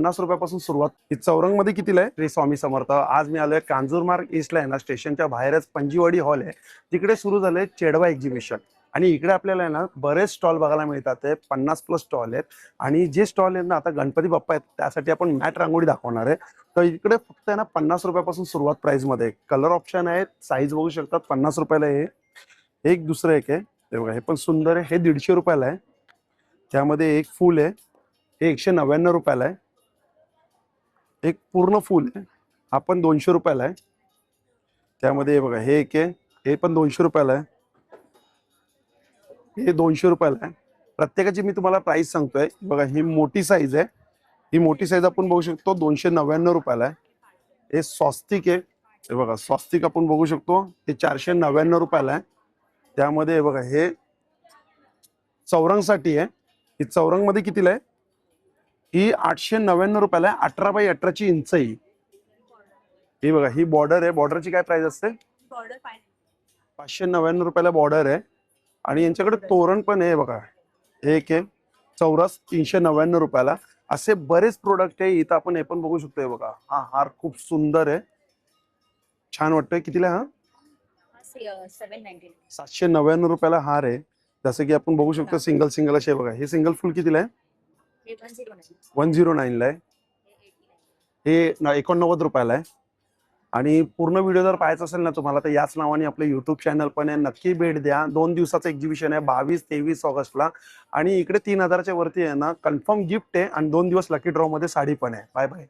₹50 सुरुवात. ही चौरंग मध्ये कितीला आहे? श्री स्वामी समर्थ. आज मी आलोय कांजूरमार्ग ईस्टला आहे ना, स्टेशनच्या बाहेरच पंजीवाडी हॉल आहे, तिकडे सुरू झालंय चेडवा एक्झिबिशन. आणि इकडे आपल्याला आहे ना बरेच स्टॉल बघायला मिळतात. ते 50+ स्टॉल आहेत. आणि जे स्टॉल आहेत ना, आता गणपती बाप्पा आहेत त्यासाठी आपण मॅट रांगोळी दाखवणार आहे. तर इकडे फक्त आहे ना ₹50 सुरुवात प्राइस मध्ये. कलर ऑप्शन आहेत, साईज बघू शकतात. ₹50 हे एक, दुसरं एक आहे. हे बघा, हे पण सुंदर आहे. हे ₹150 आहे. त्यामध्ये एक फुल आहे, हे ₹199 आहे. एक पूर्ण फुल आहे, हा पण ₹200 आहे. त्यामध्ये हे बघा, हे एक आहे, हे पण ₹200 आहे. हे ₹200 आहे. प्रत्येकाची मी तुम्हाला प्राइस सांगतोय. बघा, ही मोठी साईज आहे. ही मोठी साईज आपण बघू शकतो ₹299 आहे. हे स्वस्तिक आहे. हे बघा, स्वस्तिक आपण बघू शकतो, हे ₹499 आहे. त्यामध्ये हे बघा, हे चौरंगसाठी आहे. ही चौरंग मध्ये कितीला आहे? ही ₹899 आहे. 18x18 ची इंच ही. ही बघा, ही बॉर्डर आहे. बॉर्डरची काय प्राइस असते? ₹599 बॉर्डर आहे. आणि यांच्याकडे तोरण पण आहे. बघा, एक आहे चौरस ₹399. असे बरेच प्रोडक्ट आहे इथं. आपण हे पण बघू शकतो. बघा, हा हार खूप सुंदर आहे, छान वाटतोय. कितीला हा? ₹799 हार आहे. जसं की आपण बघू शकतो, सिंगल सिंगल असे. बघा, हे सिंगल फुल कितीला आहे? 109 ला आहे. हे ₹89 आहे. आणि पूर्ण व्हिडिओ जर पाहायचा असेल ना तुम्हाला, तर याच नावाने आपलं युट्यूब चॅनल पण आहे, नक्की भेट द्या. 2 दिवसाचं एक्झिबिशन आहे, 22-23 ऑगस्टला. आणि इकडे 3000च्या वरती आहे ना कन्फर्म गिफ्ट आहे. आणि 2 दिवस लकी ड्रॉ मध्ये साडी पण आहे. Bye bye.